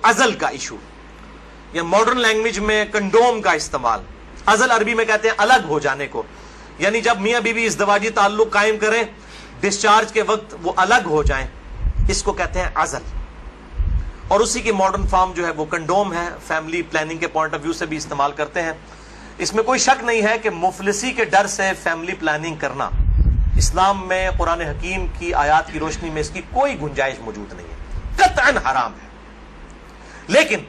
ازل کا ایشو یا ماڈرن لینگویج میں کنڈوم کا استعمال. ازل عربی میں کہتے ہیں الگ ہو جانے کو, یعنی جب میاں بیوی ازدواجی تعلق قائم کریں, ڈسچارج کے وقت وہ الگ ہو جائیں, اس کو کہتے ہیں ازل. اور اسی کی ماڈرن فارم جو ہے وہ کنڈوم ہے, فیملی پلاننگ کے پوائنٹ آف ویو سے بھی استعمال کرتے ہیں. اس میں کوئی شک نہیں ہے کہ مفلسی کے ڈر سے فیملی پلاننگ کرنا اسلام میں قرآن حکیم کی آیات کی روشنی میں اس کی کوئی گنجائش موجود نہیں ہے, قطعاً حرام ہے. لیکن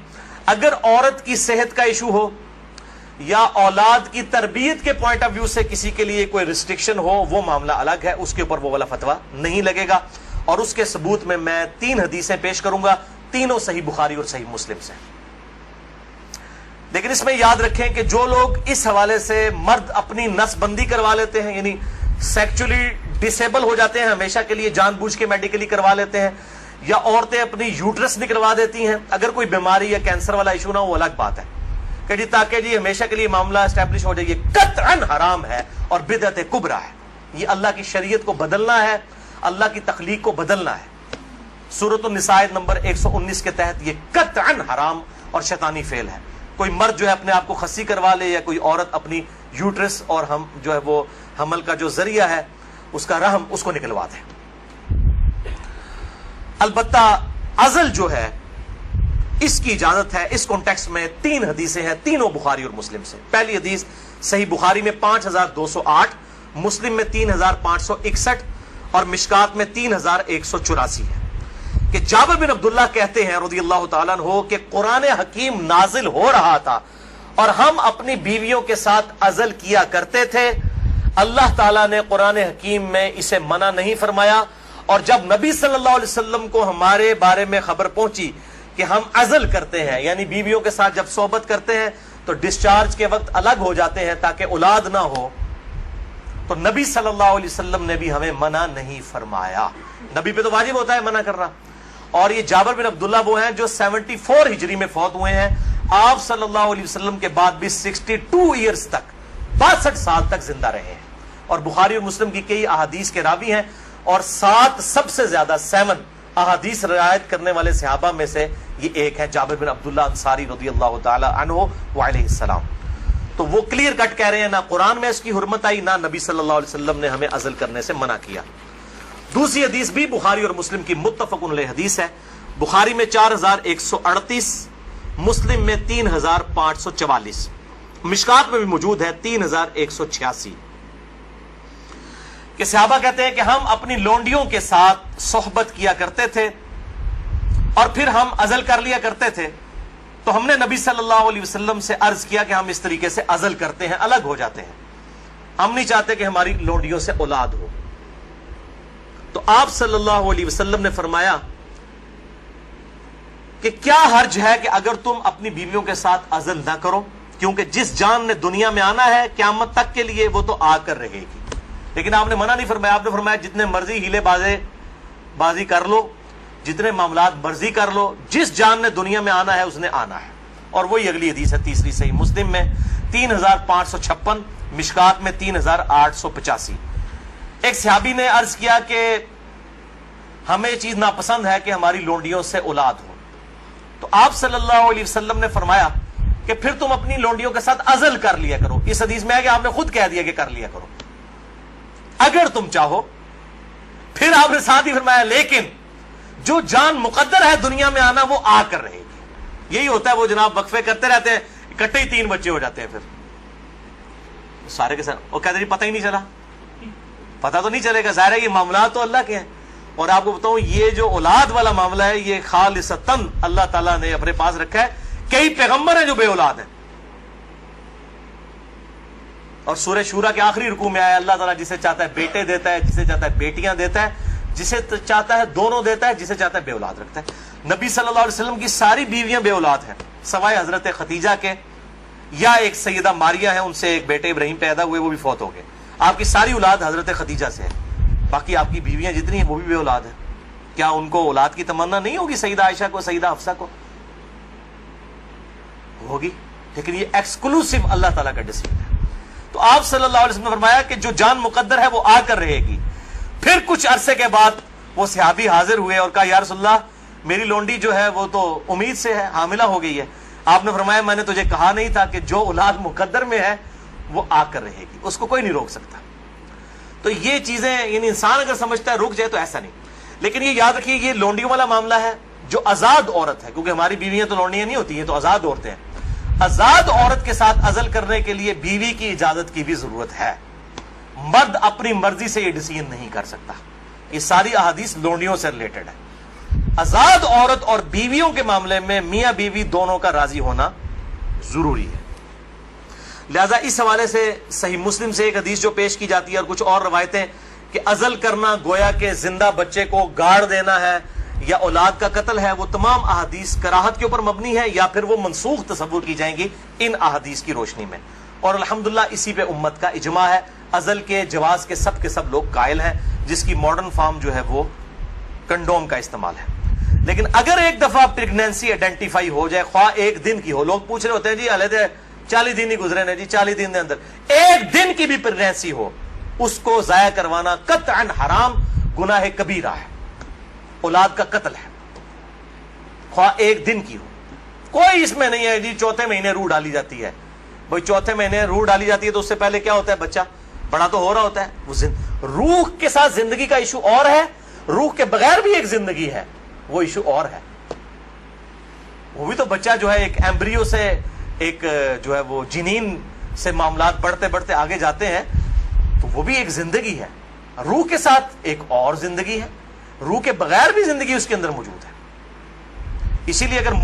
اگر عورت کی صحت کا ایشو ہو یا اولاد کی تربیت کے پوائنٹ آف ویو سے کسی کے لیے کوئی ریسٹرکشن ہو, وہ معاملہ الگ ہے, اس کے اوپر وہ والا فتویٰ نہیں لگے گا. اور اس کے ثبوت میں 3 حدیثیں پیش کروں گا, تینوں صحیح بخاری اور صحیح مسلم سے. لیکن اس میں یاد رکھیں کہ جو لوگ اس حوالے سے مرد اپنی نس بندی کروا لیتے ہیں, یعنی سیکچولی ڈسیبل ہو جاتے ہیں ہمیشہ کے لیے, جان بوجھ کے میڈیکلی کروا لیتے ہیں, یا عورتیں اپنی یوٹرس نکلوا دیتی ہیں, اگر کوئی بیماری یا کینسر والا ایشو نہ ہو, وہ الگ بات ہے کہ جی تاکہ جی ہمیشہ کے لیے معاملہ اسٹیبلش ہو جائے, یہ قطعاً حرام ہے اور بدعت کبریٰ ہے. یہ اللہ کی شریعت کو بدلنا ہے, اللہ کی تخلیق کو بدلنا ہے. سورۃ النساء نمبر 119 کے تحت یہ قطعاً حرام اور شیطانی فعل ہے. کوئی مرد جو ہے اپنے آپ کو خصی کروا لے, یا کوئی عورت اپنی یوٹرس اور ہم جو ہے وہ حمل کا جو ذریعہ ہے اس کا رحم, اس کو نکلوا دے. البتہ ازل جو ہے اس کی اجازت ہے. اس کانٹیکسٹ میں 3 حدیثیں ہیں, تینوں بخاری اور مسلم سے. پہلی حدیث صحیح بخاری میں 5208, مسلم میں 3561 اور مشکات میں 3184 ہے کہ جابر بن عبداللہ کہتے ہیں رضی اللہ تعالیٰ عنہ کہ قرآن حکیم نازل ہو رہا تھا اور ہم اپنی بیویوں کے ساتھ ازل کیا کرتے تھے. اللہ تعالیٰ نے قرآن حکیم میں اسے منع نہیں فرمایا, اور جب نبی صلی اللہ علیہ وسلم کو ہمارے بارے میں خبر پہنچی کہ ہم ازل کرتے ہیں, یعنی بیویوں کے ساتھ جب صحبت کرتے ہیں تو ڈسچارج کے وقت الگ ہو جاتے ہیں تاکہ اولاد نہ ہو, تو نبی صلی اللہ علیہ وسلم نے بھی ہمیں منع نہیں فرمایا. نبی پہ تو واجب ہوتا ہے منع کرنا. اور یہ جابر بن عبداللہ وہ ہیں جو 74 ہجری میں فوت ہوئے ہیں, آپ صلی اللہ علیہ وسلم کے بعد بھی 62 ایئرز تک, 62 سال تک زندہ رہے ہیں, اور بخاری اور مسلم کی کئی احادیث کے راوی ہیں, اور 7 سب سے زیادہ 7 احادیث روایت کرنے والے صحابہ میں سے یہ ایک ہے, جابر بن عبداللہ انصاری رضی اللہ تعالی عنہ وعلیہ السلام. تو وہ کلیئر کٹ کہہ رہے ہیں, نہ قرآن میں اس کی حرمت آئی, نہ نبی صلی اللہ علیہ وسلم نے ہمیں ازل کرنے سے منع کیا. دوسری حدیث بھی بخاری اور مسلم کی متفق علیہ حدیث ہے. بخاری میں 4138, مسلم میں 3544, مشکات میں بھی موجود ہے 3186 کہ صحابہ کہتے ہیں کہ ہم اپنی لونڈیوں کے ساتھ صحبت کیا کرتے تھے اور پھر ہم ازل کر لیا کرتے تھے. تو ہم نے نبی صلی اللہ علیہ وسلم سے عرض کیا کہ ہم اس طریقے سے ازل کرتے ہیں, الگ ہو جاتے ہیں, ہم نہیں چاہتے کہ ہماری لونڈیوں سے اولاد ہو. تو آپ صلی اللہ علیہ وسلم نے فرمایا کہ کیا حرج ہے کہ اگر تم اپنی بیویوں کے ساتھ ازل نہ کرو, کیونکہ جس جان نے دنیا میں آنا ہے قیامت تک کے لیے وہ تو آ کر رہے گی. لیکن آپ نے منع نہیں فرمایا, آپ نے فرمایا جتنے مرضی ہیلے بازی کر لو, جتنے معاملات مرضی کر لو, جس جان نے دنیا میں آنا ہے اس نے آنا ہے. اور وہی اگلی حدیث ہے تیسری صحیح مسلم میں 3556, مشکات میں 3885. ایک صحابی نے عرض کیا کہ ہمیں یہ چیز ناپسند ہے کہ ہماری لونڈیوں سے اولاد ہو. تو آپ صلی اللہ علیہ وسلم نے فرمایا کہ پھر تم اپنی لونڈیوں کے ساتھ ازل کر لیا کرو. اس حدیث میں ہے کہ آپ نے خود کہہ دیا کہ کر لیا کرو اگر تم چاہو. پھر آپ نے ساتھ ہی فرمایا لیکن جو جان مقدر ہے دنیا میں آنا وہ آ کر رہے گی. یہی ہوتا ہے, وہ جناب وقفے کرتے رہتے ہیں, اکٹھے ہی 3 بچے ہو جاتے ہیں, پھر سارے کے ساتھ وہ کہتے ہیں پتہ ہی نہیں چلا. پتہ تو نہیں چلے گا, ظاہر ہے یہ معاملات تو اللہ کے ہیں. اور آپ کو بتاؤں یہ جو اولاد والا معاملہ ہے یہ خالصتاً اللہ تعالیٰ نے اپنے پاس رکھا ہے. کئی پیغمبر ہیں جو بے اولاد ہیں, اور سورہ شورا کے آخری رکوع میں آیا اللہ تعالیٰ جسے چاہتا ہے بیٹے دیتا ہے, جسے چاہتا ہے بیٹیاں دیتا ہے, جسے چاہتا ہے دونوں دیتا ہے, جسے چاہتا ہے بے اولاد رکھتا ہے. نبی صلی اللہ علیہ وسلم کی ساری بیویاں بے اولاد ہیں سوائے حضرت خدیجہ کے, یا ایک سیدہ ماریہ ہیں, ان سے ایک بیٹے ابراہیم پیدا ہوئے, وہ بھی فوت ہو گئے. آپ کی ساری اولاد حضرت خدیجہ سے ہے, باقی آپ کی بیویاں جتنی ہیں وہ بھی بے اولاد ہیں. کیا ان کو اولاد کی تمنا نہیں ہوگی؟ سیدہ عائشہ کو, سیدہ حفصہ کو ہوگی, لیکن یہ ایکسکلوسیو اللہ تعالیٰ کا ڈیسیجن ہے. تو آپ صلی اللہ علیہ وسلم نے فرمایا کہ جو جان مقدر ہے وہ آ کر رہے گی. پھر کچھ عرصے کے بعد وہ صحابی حاضر ہوئے اور کہا یا رسول اللہ میری لونڈی جو ہے وہ تو امید سے ہے، حاملہ ہو گئی ہے، آپ نے فرمایا میں نے تجھے کہا نہیں تھا کہ جو اولاد مقدر میں ہے وہ آ کر رہے گی، اس کو کوئی نہیں روک سکتا. تو یہ چیزیں یعنی انسان اگر سمجھتا ہے رک جائے تو ایسا نہیں. لیکن یہ یاد رکھیے یہ لونڈیوں والا معاملہ ہے. جو آزاد عورت ہے، کیونکہ ہماری بیویاں تو لونڈیاں نہیں ہوتی ہیں، تو آزاد عورتیں ہیں. آزاد عورت کے ساتھ عزل کرنے کے لیے بیوی کی اجازت کی بھی ضرورت ہے. مرد اپنی مرضی سے یہ ڈیسیژن نہیں کر سکتا. یہ ساری احادیث لونڈیوں سے ریلیٹڈ ہے. آزاد عورت اور بیویوں کے معاملے میں میاں بیوی دونوں کا راضی ہونا ضروری ہے. لہذا اس حوالے سے صحیح مسلم سے ایک حدیث جو پیش کی جاتی ہے اور کچھ اور روایتیں کہ عزل کرنا گویا کہ زندہ بچے کو گاڑ دینا ہے یا اولاد کا قتل ہے، وہ تمام احادیث کراہت کے اوپر مبنی ہے یا پھر وہ منسوخ تصور کی جائیں گی ان احادیث کی روشنی میں. اور الحمدللہ اسی پہ امت کا اجماع ہے. عزل کے جواز کے سب لوگ قائل ہیں، جس کی ماڈرن فارم جو ہے وہ کنڈوم کا استعمال ہے. لیکن اگر ایک دفعہ پریگنینسی آئیڈینٹیفائی ہو جائے، خواہ ایک دن کی ہو، لوگ پوچھ رہے ہوتے ہیں جی علیحدہ 40 دن ہی گزرے نا جی، 40 دن کے اندر ایک دن کی بھی پریگنینسی ہو، اس کو ضائع کروانا قطعاً حرام گناہ کبیرہ ہے، اولاد کا قتل ہے، خواہ ایک دن کی ہو. کوئی اس میں نہیں ہے جی چوتھے مہینے روح ڈالی جاتی ہے. بھائی چوتھے مہینے روح ڈالی جاتی ہے تو اس سے پہلے کیا ہوتا ہے؟ بچہ بڑا تو ہو رہا ہوتا ہے. وہ روح کے ساتھ زندگی کا ایشو اور ہے، روح کے بغیر بھی ایک زندگی ہے، وہ ایشو اور ہے. وہ بھی تو بچہ جو ہے ایک ایمبریو سے ایک جو ہے وہ جنین سے معاملات بڑھتے بڑھتے آگے جاتے ہیں، تو وہ بھی ایک زندگی ہے. روح کے ساتھ ایک اور زندگی ہے، روح کے بغیر بھی زندگی اس کے اندر موجود ہے. اسی لیے اگر